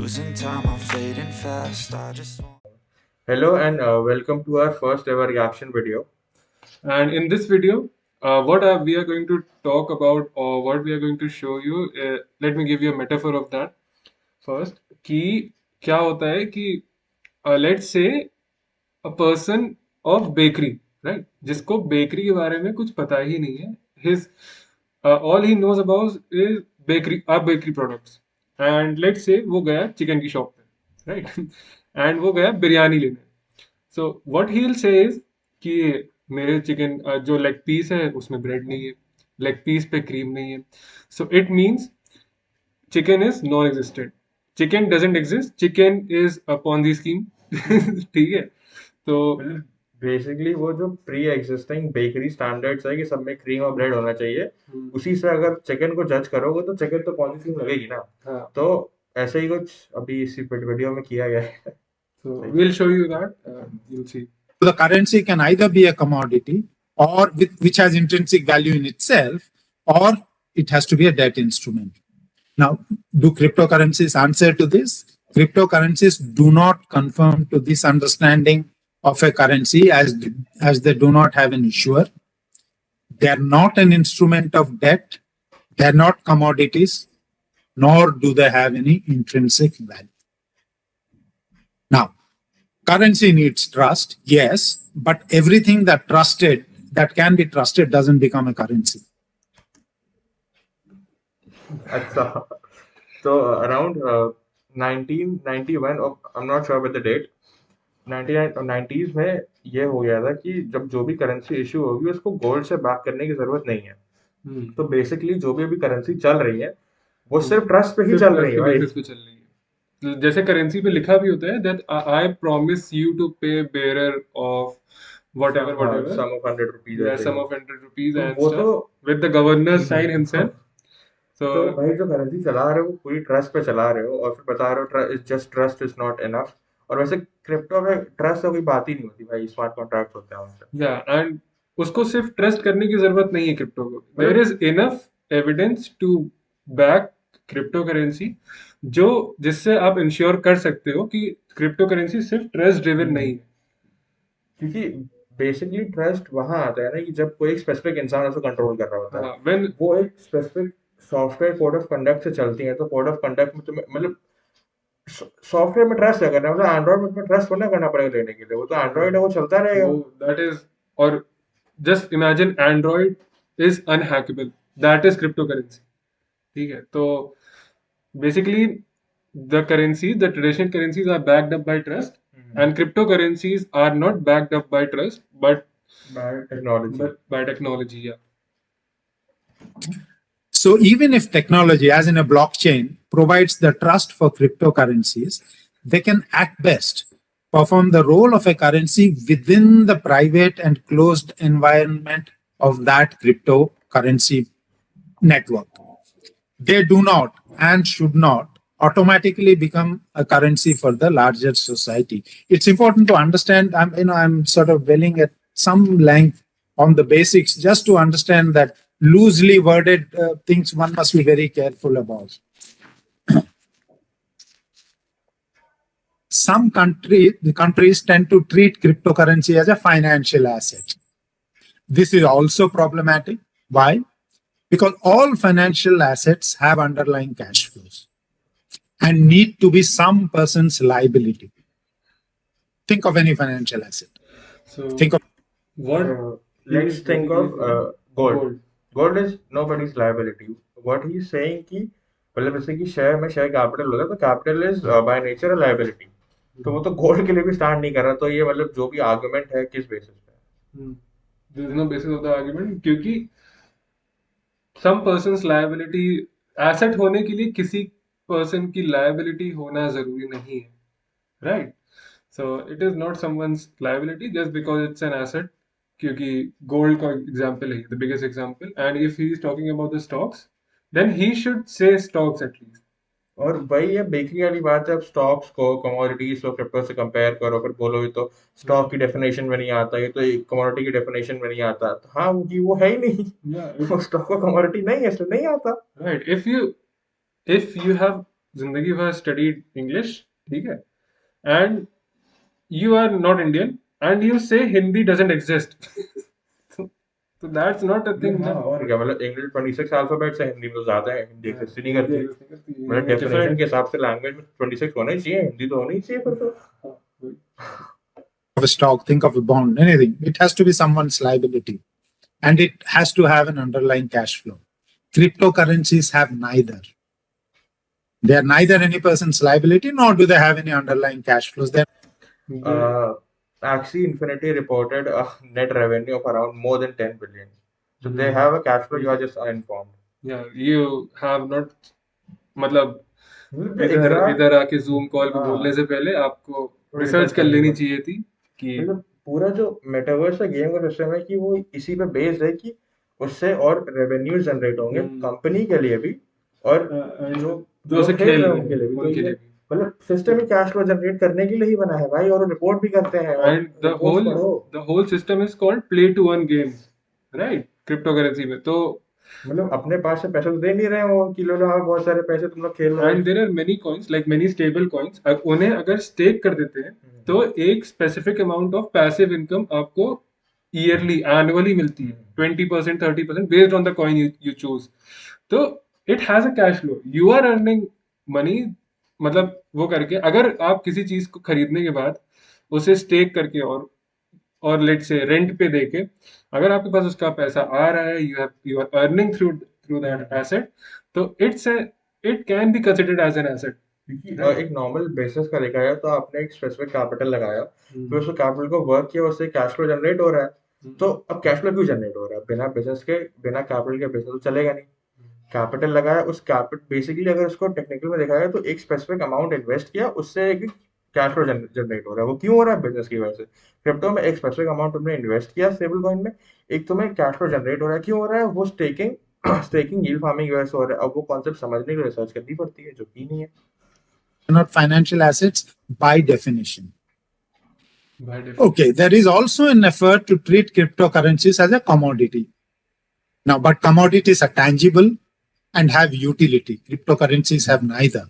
Losing time, I'm fading fast. I just want. Hello and welcome to our first ever reaction video. And in this video, we are going to talk about, or what we are going to show you, let me give you a metaphor of that first. कि क्या होता है कि let's say a person of bakery, right? जिसको bakery के बारे में कुछ पता ही नहीं है. His all he knows about is bakery products. And let's say वो गया चिकन की शॉप पे, right? And वो गया बिरयानी लेने. So what he will say is कि मेरे चिकन जो लेग पीस है उसमें ब्रेड नहीं है, लेग पीस पे क्रीम नहीं है. So it means chicken is non existent. Chicken doesn't exist, chicken is a Ponzi scheme. ठीक है. तो बेसिकली वो जो प्री एग्जिस्टिंग बेकरी स्टैंडर्ड्स है कि सब में क्रीम और ब्रेड होना चाहिए, उसी से अगर चिकन को जज करोगे तो चिकन तो पॉन्जी स्कीम लगेगी ना. हाँ, तो ऐसे ही कुछ अभी इसी वीडियो में किया गया है. so we'll show you that. You'll see. The currency can either be a commodity or which has intrinsic value in itself, or it has to be a debt instrument. Now, do cryptocurrencies answer to this? Cryptocurrencies do not conform to this understanding of a currency as they do not have an issuer. They are not an instrument of debt. They are not commodities, nor do they have any intrinsic value. Now, currency needs trust, yes, but everything that can be trusted doesn't become a currency. अच्छा, तो around 1991, I'm not sure with the date, 1990s में ये हो गया था कि जब जो भी करेंसी इशू होगी उसको गोल्ड से बैक करने की जरूरत नहीं है. तो बेसिकली जो भी अभी करेंसी चल रही है वो सिर्फ ट्रस्ट पे ही चल रही है भाई. बेसिस पे चल रही है. जैसे करेंसी पे लिखा भी होता है that I promise you to pay bearer of whatever sum of 100 rupees, yeah, sum of 100 rupees तो and वो stuff तो with the governor sign himself. तो So भाई जो करेंसी चला रहे हो वो पूरी ट्रस्ट पे चला रहे हो और फिर बता रहे हो just trust is not enough. और वैसे क्रिप्टो में ट्रस्ट तो कोई बात ही नहीं होती भाई, स्मार्ट कॉन्ट्रैक्ट होते हैं उनसे. yeah, and उसको सिर्फ ट्रस्ट करने की जरूरत नहीं है क्रिप्टो को. There is enough evidence to back crypto currency, जो जिससे आप इंश्योर कर सकते हो कि क्रिप्टो करेंसी सिर्फ ट्रस्ट ड्रिवन नहीं है. क्योंकि बेसिकली ट्रस्ट वहां आता है ना कि जब कोई एक स्पेसिफिक इंसान उसको कंट्रोल कर रहा होता है. हाँ, when वो एक specific software code of conduct से चलती है. तो कोड ऑफ कंडक्ट में तुम्हें मतलब सॉफ्टवेयर में ट्रस्ट है करना है, मतलब एंड्रॉइड में तुम्हें ट्रस्ट करना करना पड़ेगा लेने के लिए. वो तो एंड्रॉइड है, वो चलता रहेगा. that is, और just imagine Android is unhackable, that is cryptocurrency. ठीक है. तो basically the traditional currencies are backed up by trust, and cryptocurrencies are not backed up by trust but by technology. Yeah. So even if technology, as in a blockchain, provides the trust for cryptocurrencies, they can at best perform the role of a currency within the private and closed environment of that cryptocurrency network. They do not and should not automatically become a currency for the larger society. It's important to understand. I'm sort of dwelling at some length on the basics just to understand that loosely worded things one must be very careful about. Some countries tend to treat cryptocurrency as a financial asset. This is also problematic. Why? Because all financial assets have underlying cash flows and need to be some person's liability. Think of any financial asset. So Think of what let's think of gold. Gold is nobody's liability. What he's saying कि मतलब जैसे कि share में share capital होता है, तो capital is by nature a liability. तो वो तो गोल्ड के लिए भी स्टैंड नहीं कर रहा. तो ये मतलब जो भी आर्गुमेंट है किस बेसिस पे? there is no basis of the argument, क्योंकि some person's liability, asset होने के लिए किसी person की liability होना जरूरी नहीं है, right? So it is not someone's liability just because it's an asset, क्योंकि gold का example है the biggest example, and if he is talking about the stocks, then he should say stocks at least. और वही ये bakery वाली बात है. अब स्टॉक्स को कमोडिटीज को क्रिप्टो से कंपेयर करो, फिर बोलो ये तो स्टॉक की डेफिनेशन में नहीं आता, ये तो एक कमोडिटी की डेफिनेशन में नहीं आता. तो हाँ, वो है ही नहीं. वो स्टॉक को कमोडिटी नहीं है, इसलिए नहीं आता. Right. If you have जिंदगी भर स्टडीड इंग्लिश, ठीक है, and you are not Indian and you say Hindi doesn't exist. So that's not a thing हाँ ना. और क्या, मतलब इंग्लिश 26 अल्फाबेट से हिंदी में तो ज्यादा है, हिंदी एक्सिस्ट ही नहीं हिंदी करती। exist नहीं करती, मतलब English डेफिनेशन different. के हिसाब से लैंग्वेज में 26 होना ही चाहिए, हिंदी तो होनी ही चाहिए फिर तो। हाँ, वही. Of a stock, think of a bond, anything. It has to be someone's liability and it has to have an underlying cash flow. Cryptocurrencies have neither. They are neither any person's liability nor do they have any underlying cash flows. They're Axie Infinity reported a net revenue of around more than 10 billion. So they have a cash flow, you are just uninformed. Yeah, you have not, मतलब मतलब जो इधर exact, इधर आके zoom call पे हाँ बोलने से पहले आपको थोड़ी रिसर्च रिसर्च कर करनी लेनी पड़ती चाहिए थी कि है। मतलब पूरा जो मेटावर्स का गेम का सिस्टम है कि वो इसी पे बेस्ड है कि उससे और रेवेन्यू जनरेट होंगे कंपनी के लिए भी और जो जो लोग उसे खेल खेल रहे रहे हैं उनके लिए हैं भी। तो उनके ये लिए भी. मतलब सिस्टम ही कैश फ्लो जनरेट करने के लिए ही बना है भाई, और रिपोर्ट भी करते हैं और एंड रिपोर्ट्स पढ़ो। The whole system is called play to earn games, right, crypto currency में. तो मतलब अपने पास से पैसे तो दे नहीं रहे हो कि लो लो हाँ बहुत सारे पैसे तुम लोग खेल लो एंड बस। There are many coins like many stable coins, उन्हें अगर स्टेक कर देते हैं तो एक specific amount of passive income आपको ईयरली एनुअली मिलती है, 20% 30% based on the coin you choose. तो it has a cash flow, you are earning money. मतलब वो करके अगर आप किसी चीज को खरीदने के बाद उसे स्टेक करके और लेट से रेंट पे देके अगर आपके पास उसका पैसा आ रहा है, you are earning through through that asset, तो it can be considered as an asset. क्योंकि एक नॉर्मल बिजनेस का देखा जाए तो आपने एक स्पेसिफिक कैपिटल लगाया, फिर उस कैपिटल को वर्क किया, उससे कैश फ्लो जनरेट हो रहा है। तो अब कैश फ्लो क्यों जनरेट हो रहा है? बिना बिजनेस के, बिना कैपिटल के बिजनेस तो चलेगा नहीं। कैपिटल लगाया, उस कैपिटल बेसिकली अगर उसको टेक्निकल में देखा जाए तो एक स्पेसिफिक अमाउंट इन्वेस्ट किया, उससे एक कैश फ्लो जनरेट हो रहा है। वो क्यों हो रहा है? बिजनेस की वजह से। क्रिप्टो में एक स्पेसिफिक अमाउंट तुमने इन्वेस्ट किया स्टेबल कॉइन में, एक तुम्हें कैश फ्लो जनरेट हो रहा है। क्यों हो रहा है? वो स्टेकिंग स्टेकिंग यील्ड फार्मिंग की वजह से हो रहा है। अब वो कॉन्सेप्ट समझने के लिए रिसर्च करनी पड़ती है, जो की नहीं है। not financial assets by definition. By definition. Okay, there is also an effort to treat cryptocurrencies as a commodity. Now, but commodities are tangible and have utility. Cryptocurrencies have neither.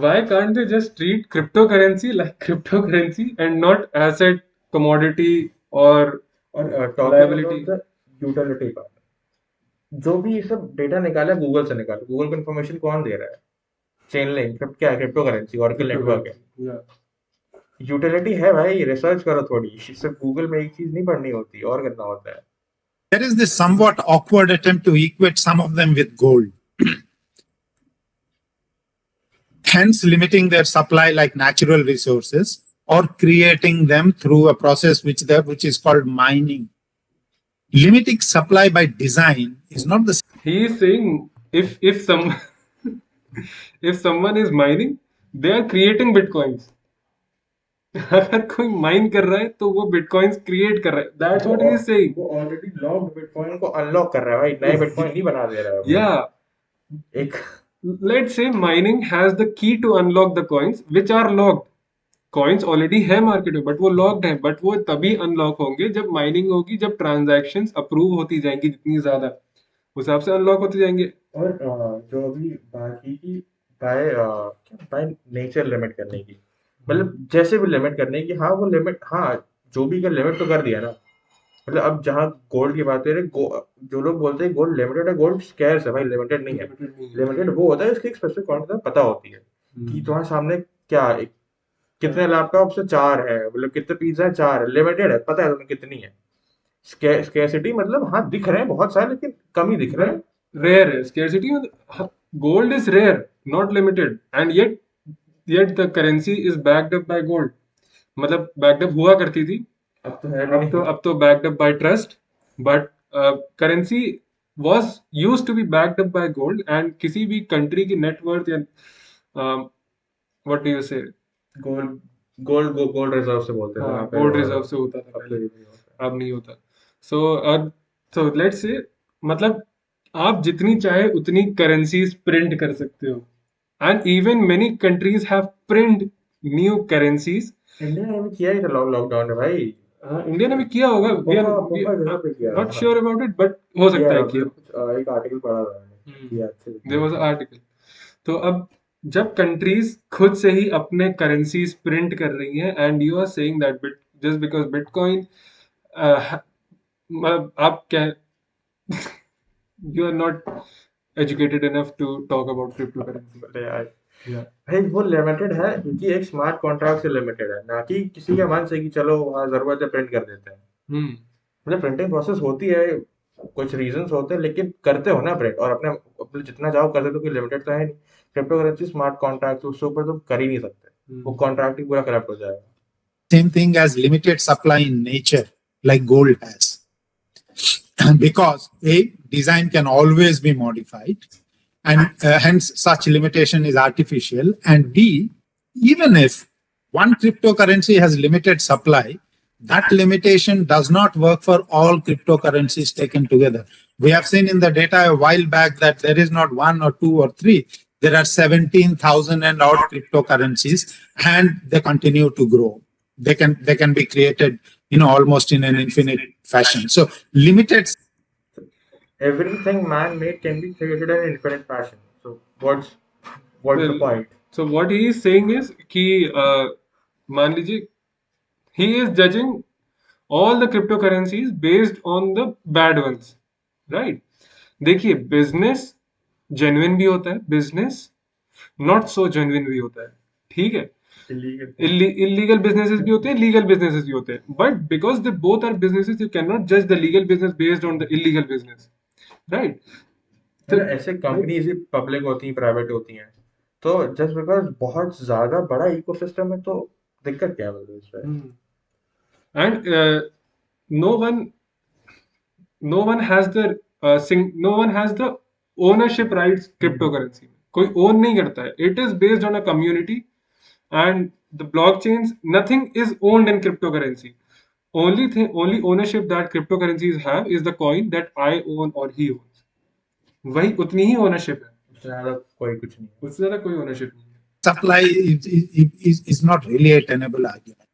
Why can't they just treat cryptocurrency like cryptocurrency and not asset, commodity or और talking liability? About the utility part, जो भी ये सब data निकाला Google से निकाला, Google को information कौन दे रहा है? चेन लिंक क्या है? क्रिप्टो करेंसी, ऑरेकल नेटवर्क है। Cryptocurrency. Yeah. यूटिलिटी है भाई, रिसर्च करो थोड़ी। सिर्फ गूगल में एक चीज नहीं पढ़नी होती, और करना होता है। There is this somewhat awkward attempt to equate some of them with gold, hence limiting their supply like natural resources or creating them through a process which is called mining. Limiting supply by design is not the He is saying if some if someone is mining, they are creating bitcoins. अगर कोई mine कर रहा है तो वो bitcoins create कर रहा है. That's what he is saying. वो ऑलरेडी लॉक्ड बिटकॉइन को अनलॉक कर रहा है भाई, नए बिटकॉइन नहीं बना दे रहा है वो। या एक let's say mining has the key to unlock the coins which are locked. Coins already है मार्केट में बट वो लॉक्ड है, बट वो तभी अनलॉक होंगे जब माइनिंग होगी, जब ट्रांजैक्शंस अप्रूव होती जाएंगी जितनी ज्यादा, उस हिसाब से अनलॉक होते जाएंगे. और जो अभी बाकी की बाय बाय नेचर लिमिट करने की, मतलब जैसे भी लिमिट करने की, हाँ वो लिमिट, हाँ जो भी कर लिमिट तो कर दिया ना। मतलब अब जहाँ गोल्ड की बात है, जो लोग बोलते हैं गोल्ड लिमिटेड है, गोल्ड स्कैर्स है भाई, लिमिटेड नहीं है। लिमिटेड वो होता है इसकी एक स्पेसिफिक क्वांटिटी पता होती है कि तुम्हारे सामने क्या एक, कितने लैपटॉप से चार है, मतलब कितने पिज्जा है, चार है, लिमिटेड है, पता है तुम्हें कितनी है। स्केर्सिटी मतलब हाँ दिख रहे हैं बहुत सारे, लेकिन कम ही दिख रहे हैं। रेयर है स्केर्सिटी में. Gold is rare, not limited, and yet the currency is backed up by gold. मतलब बैक्ड अप हुआ करती थी, अब तो है भी नहीं। अब तो backed up bye trust, but currency was used to be backed up by gold. And किसी भी कंट्री की नेटवर्थ या व्हाट डू यू से, गोल्ड गोल्ड रिजर्व से बोलते थे हाँ ना गोल्ड पहले, रिजर्व से होता था अब तो पहले, ये नहीं होता। अब नहीं होता. सो लेट्स से मतलब आप जितनी चाहे उतनी करेंसीज प्रिंट कर सकते हो, and even many countries have print new currencies. India ने भी किया ही था लॉकडाउन में भाई। इंडिया ने भी किया होगा, वी आर बहुत जगह पे किया नॉट था। श्योर अबाउट इट, बट हो सकता है किया किया. कुछ एक आर्टिकल पढ़ा था मैंने, किया अच्छे से देयर किया। Was a article. तो अब जब कंट्रीज खुद से ही अपने करेंसीज प्रिंट कर रही हैं and you are saying that just because bitcoin आप क्या you are not educated enough to talk about crypto currency. बोले यार Yeah. भाई वो लिमिटेड है क्योंकि एक स्मार्ट कॉन्ट्रैक्ट से लिमिटेड है, ना कि किसी के मन से कि चलो वहाँ जरूरत है प्रिंट कर देते हैं. Hmm. मतलब प्रिंटिंग प्रोसेस होती है, कुछ रीजंस होते हैं, लेकिन करते हो ना प्रिंट, और अपने अपने जितना चाहो कर सकते हो, कोई लिमिटेड तो है नहीं. क्रिप्टो करेंसी स्मार्ट कॉन्ट्रैक्ट, उसके ऊपर तुम कर ही नहीं सकते, वो कॉन्ट्रैक्ट ही पूरा करप्ट हो जाएगा. Same thing as limited supply in nature, like gold has. Because A, design can always be modified, and hence such limitation is artificial. And B, even if one cryptocurrency has limited supply, that limitation does not work for all cryptocurrencies taken together. We have seen in the data a while back that there is not one or two or three. There are 17,000 and odd cryptocurrencies, and they continue to grow. They can be created, almost in an infinite fashion. So limited. Everything man made can be created in infinite fashion. So what's the Well, point? so what he is saying is कि मान लीजिए he is judging all the cryptocurrencies based on the bad ones, right? देखिए business genuine भी होता है, business not so genuine भी होता है, ठीक है. Illegal. इलीगल बिजनेसेस भी होते हैं, लीगल बिजनेसेस भी होते हैं, but because they both are businesses you can not जज the legal business based on the illegal business, right? मतलब ऐसे कंपनीज ही पब्लिक होती हैं, प्राइवेट होती हैं, तो जस्ट बिकॉज बहुत ज्यादा बड़ा इकोसिस्टम है, तो दिक्कत क्या है मतलब इसमें? And no one no one has the no one has the ownership rights cryptocurrency में. कोई ओन नहीं करता है. It is based on a community and the blockchains. Nothing is owned in cryptocurrency. Only ownership that cryptocurrencies have is the coin that I own or he owns. वही उतनी ही ownership है. उससे ज्यादा कोई कुछ नहीं है. उससे ज्यादा कोई ownership नहीं है. Supply is not really a tenable argument.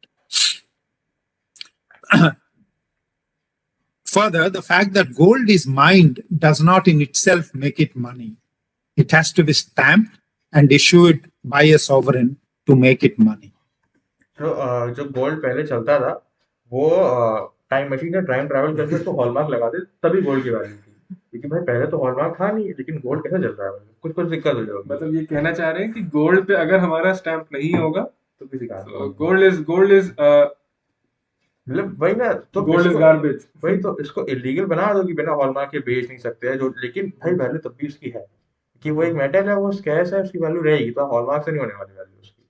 Further, the fact that gold is mined does not in itself make it money. It has to be stamped and issued by a sovereign to make it money. तो जो gold पहले चलता था, वो time machine में time travel करके उसको hallmark लगा दे, तभी गोल्ड की वैल्यू थी. क्योंकि भाई पहले तो हॉलमार्क था नहीं, लेकिन गोल्ड कैसे चल रहा है, कुछ कुछ दिक्कत हो जाएगी. मतलब ये कहना चाह रहे हैं कि गोल्ड पे अगर हमारा स्टैंप नहीं होगा तो किसी काम का गोल्ड इज मतलब वही ना, तो गोल्ड इज इसको गार्बेज. वही तो इसको इलीगल बना दो कि बिना हॉलमार्क के बेच नहीं सकते हैं, जो लेकिन भाई वैल्यू तब भी उसकी है कि वो एक मेटल है, वो स्कैर्स है, उसकी वैल्यू रहेगी, तो हॉलमार्क से नहीं होने वाली वैल्यू उसकी.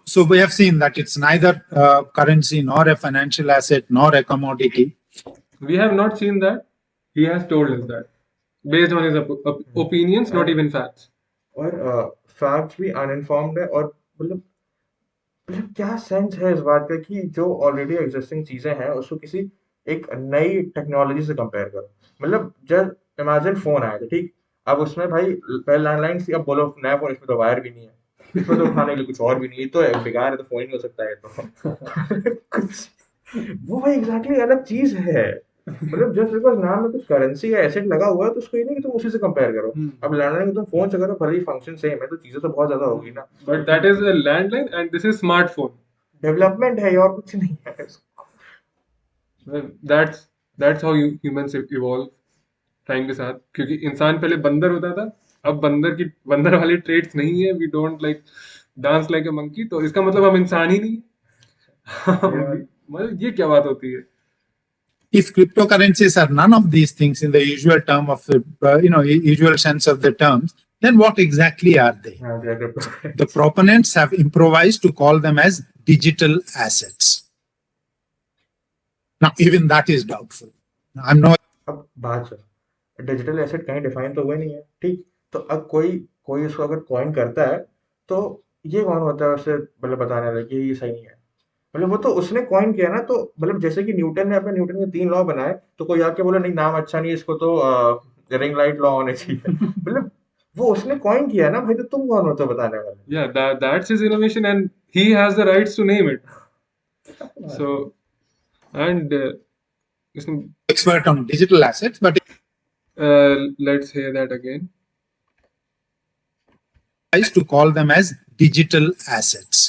So we have seen that it's neither currency nor a financial asset nor a commodity. We have not seen that. He has told us that based on his opinions, not even facts. और facts भी uninformed है, और मतलब क्या sense है इस बात का कि जो ऑलरेडी एग्जिस्टिंग चीजें हैं उसको किसी एक नई टेक्नोलॉजी से कंपेयर करो. मतलब जस्ट इमेजिन फोन आया था, ठीक, अब उसमें भाई पहले लैंडलाइन थी, अब बोलो नया फोन, इसमें तो वायर भी नहीं है, इसमें तो उठाने के लिए कुछ और भी नहीं है, तो बेकार है, तो फोन ही हो सकता है तो कुछ वो भाई एग्जैक्टली अलग चीज है. मतलब जस्ट बिकॉज नाम में कुछ करेंसी या एसेट लगा हुआ है, तो उसको ये नहीं कि तुम उसी से कंपेयर करो. अब लैंडलाइन को तुम फोन से करो, भले ही फंक्शन सेम है, तो चीजें तो बहुत ज्यादा होगी ना. But that is a landline and this is smartphone. Development है और कुछ नहीं है. Well, that's how humans evolve time के साथ. क्योंकि इंसान पहले बंदर होता था, अब बंदर वाली ट्रेट्स नहीं है. We don't like dance like a monkey, तो इसका मतलब हम इंसान ही नहीं है. मतलब ये क्या बात होती है? If cryptocurrencies are none of these things in the usual term of the usual sense of the terms, then what exactly are they? The proponents have improvised to call them as digital assets. Now, even that is doubtful. I'm not. अब बात सुन, digital asset कहीं define तो हुआ नहीं है, ठीक, तो अब कोई उसको अगर कॉइन करता है, तो ये कौन होता है उससे मतलब बताने वाला कि ये सही नहीं है. मतलब वो तो उसने कॉइन किया ना, तो मतलब जैसे कि न्यूटन ने अपने न्यूटन के 3 लॉ बनाए, तो कोई आके बोला नहीं नाम अच्छा नहीं है, इसको तो रिंग लाइट लॉ होने चाहिए. मतलब वो उसने कॉइन किया ना भाई, तो तुम कौन होते हो बताने वाले? Yeah, that's his innovation and he has the rights to name it. So, and Expert on digital assets, but let's hear that again. is to call them as digital assets.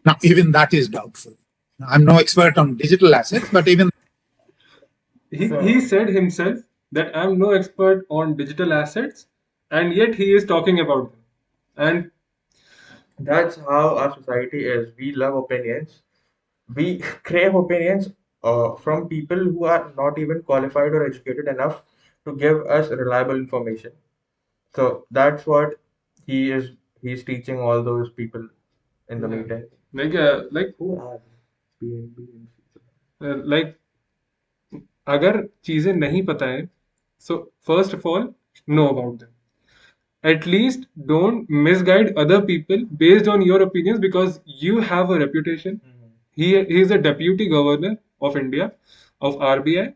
Now, even that is doubtful. I'm no expert on digital assets, but even he said himself that I'm no expert on digital assets, and yet he is talking about them. And That's how our society is. We love opinions. We crave opinions from people who are not even qualified or educated enough to give us reliable information. So that's what he is. He's teaching all those people in the Yeah. meeting. like Who are BNB in future? like अगर चीजें नहीं पता है, so first of all, know about them. At least don't misguide other people based on your opinions, because you have a reputation. He is a deputy governor of India, of RBI,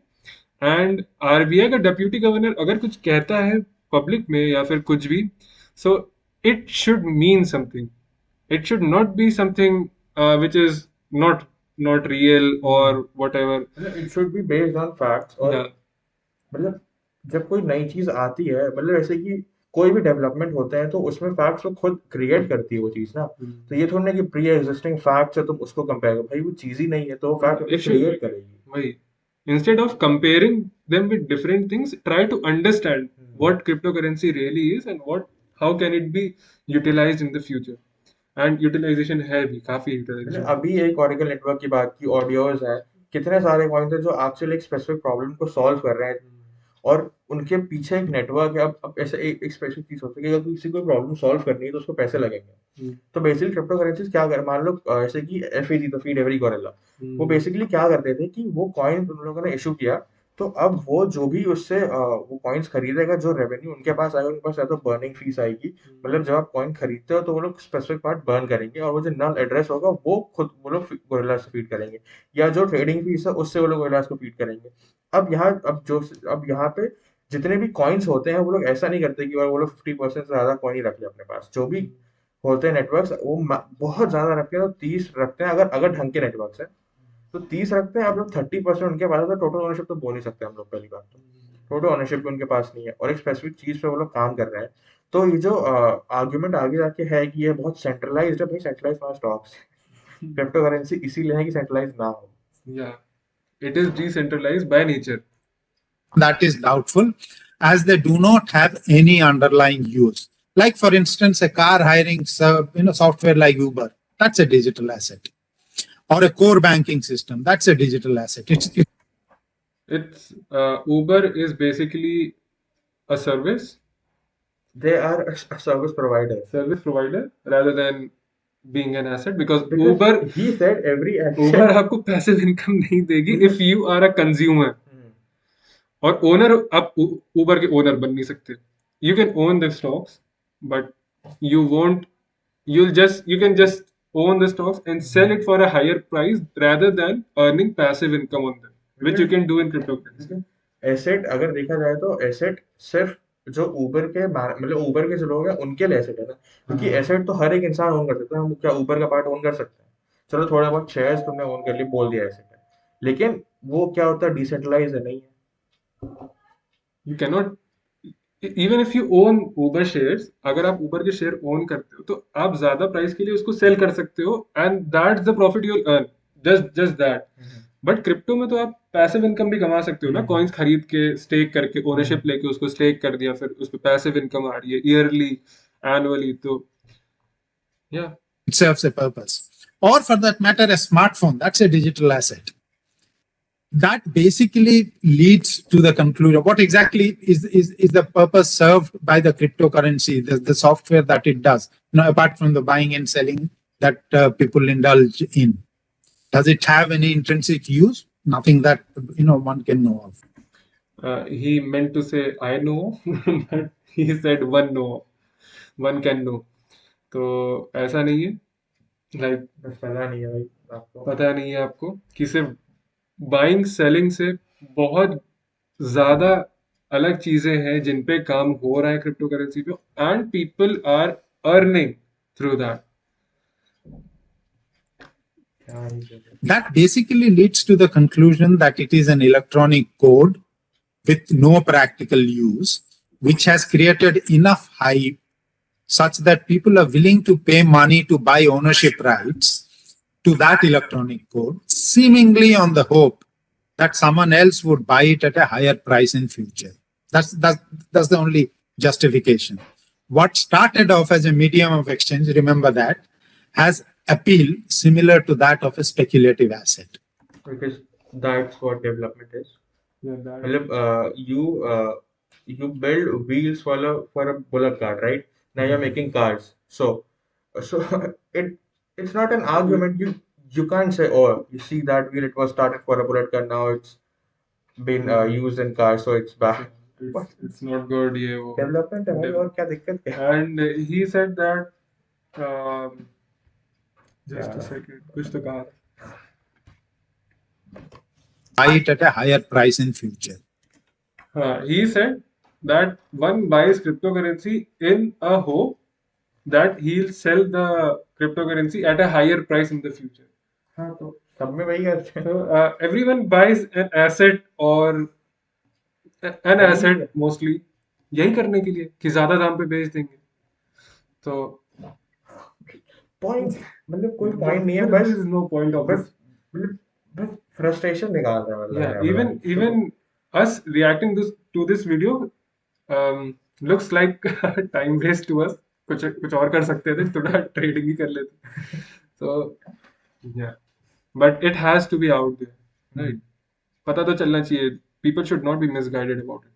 and RBI का deputy governor अगर कुछ कहता है public में या फिर कुछ भी, so it should mean something. It should not be something which is not real or whatever. It should be based on facts. और Yeah. मतलब जब कोई नई चीज आती है, मतलब ऐसे कि कोई भी डेवलपमेंट होते हैं तो उसमें फैक्ट्स तो खुद क्रिएट करती है वो चीज ना. तो ये थोड़ा ना कि प्री एग्जिस्टिंग फैक्ट्स है तुम उसको कंपेयर करो. भाई वो चीज ही नहीं है तो फैक्ट It should- क्रिएट करेगी. वही, instead of comparing them with different things, try to understand what cryptocurrency really is and how can it be utilized in the future. And utilization है भी, काफी मतलब utilization. अभी एक ऑरिकल नेटवर्क की बात की, ऑडियोज है, कितने सारे कॉइन्स हैं जो एक्चुअली एक स्पेसिफिक प्रॉब्लम को सॉल्व कर रहे हैं और उनके पीछे एक नेटवर्क है. अब ऐसे एक स्पेसिफिक चीज होती है कि अगर किसी को प्रॉब्लम सॉल्व करनी है तो उसको पैसे लगेंगे. तो बेसिकली क्रिप्टो करेंसीज क्या कर, मान लो ऐसे कि FEG, the feed every gorilla, वो बेसिकली क्या करते थे कि वो कॉइन उन लोगों ने इशू किया, तो अब वो जो भी उससे वो कॉइन्स खरीदेगा, जो रेवेन्यू उनके पास आएगा, उनके पास या तो बर्निंग फीस आएगी. मतलब जब आप कॉइन खरीदते हो तो वो लोग स्पेसिफिक पार्ट बर्न करेंगे और वो जो नल एड्रेस होगा वो खुद वो लोग गोरिल्ला से फीड करेंगे, या जो ट्रेडिंग फीस है उससे वो लोग गोरिल्लास को फीड करेंगे. अब यहाँ पे जितने भी कॉइन्स होते हैं वो लोग ऐसा नहीं करते कि वो लोग 50% से ज्यादा कॉइन ही रख ले अपने पास. जो भी होते हैं नेटवर्क्स वो बहुत ज्यादा रखते हैं, तो 30 रखते हैं. अगर अगर ढंग के नेटवर्क्स है तो 30 रखते हैं. आप लोग 30% उनके पास है, तो टोटल ओनरशिप तो बोल नहीं सकते हम लोग. पहली बात तो टोटल ओनरशिप उनके पास नहीं है और एक स्पेसिफिक चीज पे वो लोग काम कर रहे हैं. तो ये जो आर्ग्यूमेंट आगे जाके है कि ये बहुत सेंट्रलाइज्ड है, भाई सेंट्रलाइज ना स्टॉक्स क्रिप्टो करेंसी इसीलिए है कि सेंट्रलाइज ना हो. Yeah, it is decentralized by nature. that is doubtful, as they do not have any underlying use. Like, for instance, a car hiring software like Uber, that's a digital asset. Or a core banking system, that's a digital asset. It's Uber is basically a service They are a service provider rather than being an asset, because because Uber he said every asset. Uber आपको passive income नहीं देगी if you are a consumer. और owner, आप Uber के owner बन नहीं सकते. You can own the stocks, but you can just own the stocks and sell it for a higher price rather than earning passive income on them, which you can do in cryptocurrency. Asset अगर देखा जाए तो asset सिर्फ जो Uber के मतलब Uber के जो लोग हैं उनके लिए एसेट है ना, क्योंकि एसेट तो हर एक इंसान ओन कर सकता है. हम क्या ऊबर का पार्ट ओन कर सकते हैं? चलो थोड़ा बहुत शेयर्स तुमने ओन कर लिए, बोल दिया एसेट है, लेकिन वो क्या होता है, डिसेंट्रलाइज है, नहीं है. You cannot, even if you own Uber shares, अगर आप Uber के शेयर ओन करते हो तो आप ज्यादा प्राइस के लिए उसको सेल कर सकते हो, and that's the profit you'll earn, just that. But crypto में तो आप पैसिव इनकम भी कमा सकते हो ना, कॉइन्स खरीद के स्टेक करके, ओनरशिप लेके उसको स्टेक कर दिया, फिर उस पे पैसिव इनकम आ रही है ईयरली, एनुअली. तो yeah, It serves a purpose. Or for that matter, a smartphone, that's a digital asset. That basically leads to the conclusion. What exactly is the purpose served by the cryptocurrency, the software that it does, apart from the buying and selling that people indulge in? Does it have any intrinsic use? Nothing that one can know of. He meant to say I know, but he said one can know. तो ऐसा नहीं है, like बस पता नहीं है भाई आपको. पता नहीं है आपको कि सिर्फ बाइंग सेलिंग से बहुत ज्यादा अलग चीजें हैं जिन पे काम हो रहा है क्रिप्टो करेंसी पे, and people are earning through that. That basically leads to the conclusion that it is an electronic code with no practical use, which has created enough hype such that people are willing to pay money to buy ownership rights to that electronic code, seemingly on the hope that someone else would buy it at a higher price in future. That's the only justification. What started off as a medium of exchange, remember that, has appeal similar to that of a speculative asset. Because that's what development is. Yeah, that. मतलब, you build wheels for a bullock cart, right? Now you're making cars. So it it's not an argument. You can't say, oh, you see that wheel, it was started for a bullet car, now it's been used in cars, so it's bad. It's not good. ये वो. Development है भाई, और क्या दिक्कत क्या है? And he said that. Just Yeah. a second. कुछ तो कहा. Buy it at a higher price in future. He said that one buys cryptocurrency in a hope that he'll sell the cryptocurrency at a higher price in the future. हाँ, तो सब में वही करते हैं. So everyone buys an asset or an asset mostly यही करने के लिए कि ज्यादा दाम पे बेच देंगे. तो पॉइंट मतलब कोई पॉइंट नहीं है, there बस is no point of this. बस फ्रस्ट्रेशन निकाल रहा है, मतलब Yeah, even us reacting to this video looks like time waste to us. कुछ और कर सकते थे, थोड़ा ट्रेडिंग ही कर लेते. So yeah, but it has to be out there, right? पता तो चलना चाहिए. People should not be misguided about it.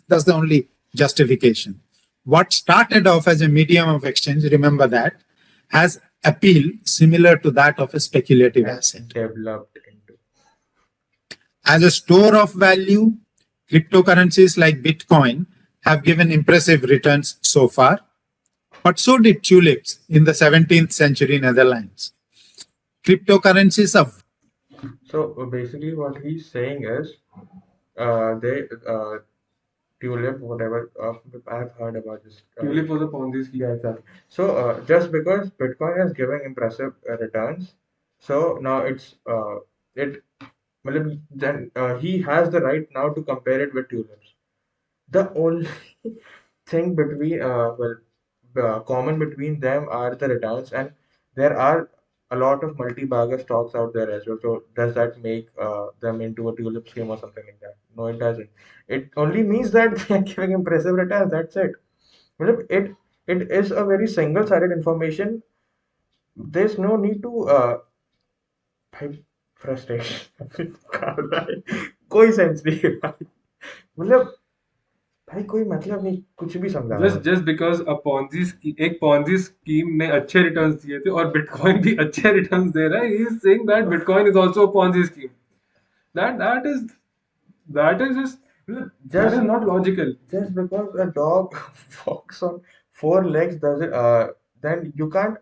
That's the only justification. What started off as a medium of exchange, remember that, has appeal similar to that of a speculative asset. Developed into. As a store of value, cryptocurrencies like Bitcoin have given impressive returns so far, but so did tulips in the 17th century Netherlands. Cryptocurrencies are. So basically, what he's saying is, tulip, whatever. I've heard about this. Tulip was a Ponzi scheme. Yeah, exactly. So just because Bitcoin is giving impressive returns, so now then he has the right now to compare it with tulips. The only thing common between them are the returns, and there are a lot of multi-bagger stocks out there as well. So does that make them into a tulip scheme or something like that? No, it doesn't. It only means that they are giving impressive returns. That's it. Well, it is a very single-sided information. There's no need to frustration. कोई sense नहीं है भाई. मतलब भाई कोई मतलब नहीं, कुछ भी समझा रहा है. Just because एक Ponzi scheme ने अच्छे returns दिए थे और Bitcoin भी अच्छे returns दे रहा है, he is saying that Bitcoin is also a Ponzi scheme. That is just that is not logical. Just because a dog walks on four legs doesn't then you can't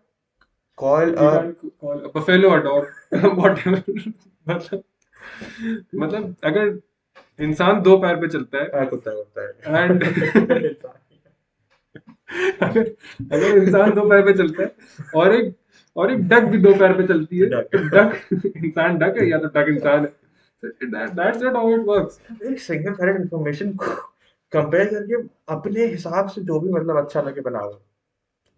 call You can't call a buffalo a dog. Whatever. मतलब अगर इंसान दो पैर पे चलता है कुत्ता है and अगर इंसान दो पैर पे चलता है और एक डक भी दो पैर पे चलती है, तो डक इंसान डक है या तो डक इंसान है. That's not how it works. एक सिंगल साइडेड इंफॉर्मेशन को कंपेयर करके अपने हिसाब से जो भी मतलब अच्छा लगे बना लो.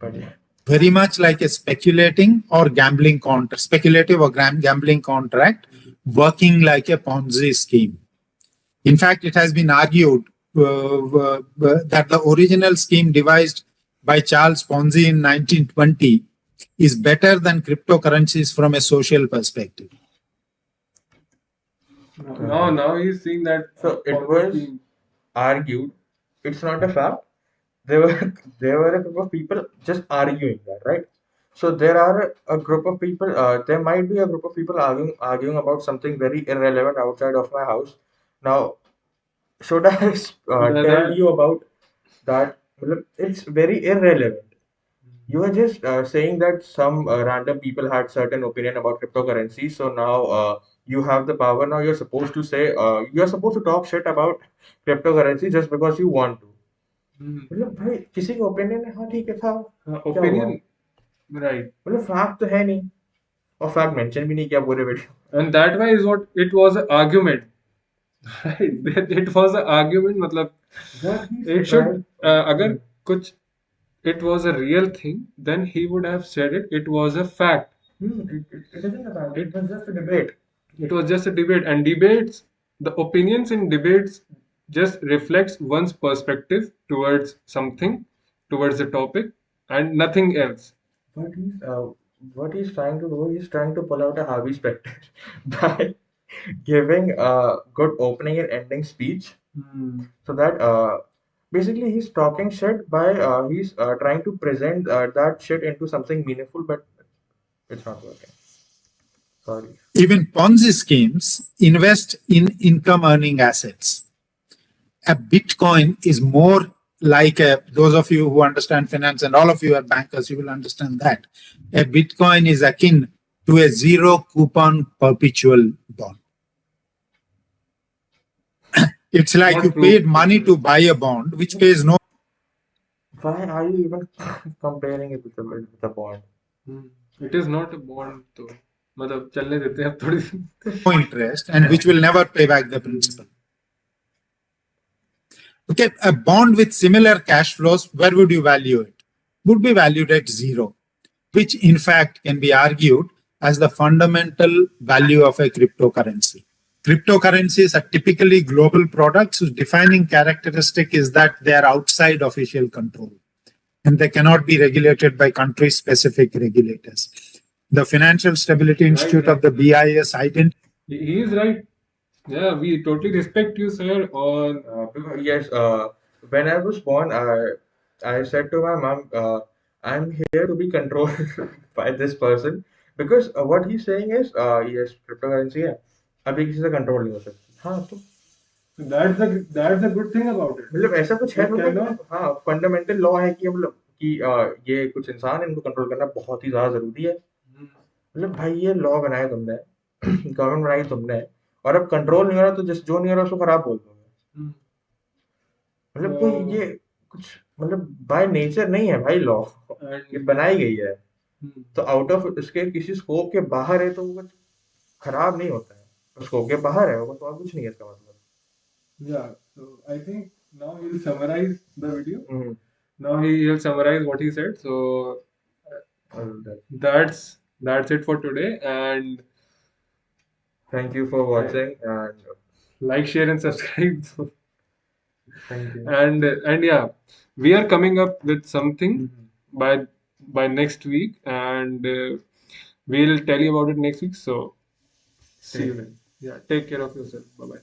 बढ़िया. Very much like a speculating or gambling contract, speculative or gambling contract, working like a Ponzi scheme. In fact, it has been argued that the original scheme devised by Charles Ponzi in 1920 is better than cryptocurrencies from a social perspective. Now he's saying that. So it was argued. It's not a fact. There were a group of people just arguing that, right? So there are a group of people. There might be a group of people arguing about something very irrelevant outside of my house. Now, should I tell you about that? It's very irrelevant. You are just saying that some random people had certain opinion about cryptocurrency. So now you have the power. Now you're supposed to say you're supposed to talk shit about cryptocurrency just because you want to. मतलब भाई किसी का opinion है, हाँ ठीक है था, opinion, right? मतलब फैक्ट तो है नहीं, और फैक्ट मेंशन भी नहीं किया पूरे video. And that way is what it was an argument. Right? It was an argument. मतलब it should अगर कुछ it was a real thing, then he would have said it. It was a fact. It isn't a fact. It was just a debate. It was just a debate, and debates, the opinions in debates just reflects one's perspective towards something, towards the topic, and nothing else. What he's trying to do, he's trying to pull out a Harvey Specter by giving a good opening and ending speech, so that basically he's talking shit by he's trying to present that shit into something meaningful, but it's not working. Sorry. Even Ponzi schemes invest in income earning assets. A Bitcoin is more like those of you who understand finance, and all of you are bankers, you will understand that. A Bitcoin is akin to a zero coupon perpetual bond. It's like Not you true. paid money to buy a bond which pays no Why are you even comparing it with a bond? It is not a bond, तो मतलब चलने देते हैं अब थोड़ी interest and which will never pay back the principal. Okay, a bond with similar cash flows, where would you value it? Would be valued at zero, which in fact can be argued as the fundamental value of a cryptocurrency. Cryptocurrencies are typically global products whose defining characteristic is that they are outside official control and they cannot be regulated by country-specific regulators. The Financial Stability Institute of the BIS identified. He is right. Yeah, we totally respect you, sir. On Yes, when I was born, I said to my mom, I'm here to be controlled by this person, because what he's saying is, yes, cryptocurrency है, अभी किसी से control नहीं हो सकती. हाँ, तो that's the good thing about it. मतलब ऐसा कुछ है, It मतलब cannot- हाँ, फंडामेंटल लॉ है कि मतलब कि ये कुछ इंसान है, इनको कंट्रोल करना बहुत ही ज्यादा जरूरी है. मतलब भाई ये लॉ बनाया तुमने, गवर्नमेंट बनाई तुमने, और अब कंट्रोल नहीं हो रहा, तो जिस जो नहीं हो रहा उसको खराब बोल दोगे. मतलब कोई ये कुछ मतलब बाय नेचर नहीं है भाई लॉ, ये बनाई गई है, तो आउट ऑफ इसके किसी स्कोप के बाहर है तो वो कुछ खराब नहीं होता है. स्कोप के बाहर है वो, तो और कुछ नहीं है इसका मतलब. Yeah, so I think now he'll summarize the video. Hmm. Now he'll summarize what he said. So that's it for today. And Thank you for watching, and like, share, and subscribe. thank you. And yeah, we are coming up with something by next week, and we'll tell you about it next week. So see you then. Yeah, take care of yourself. Bye bye.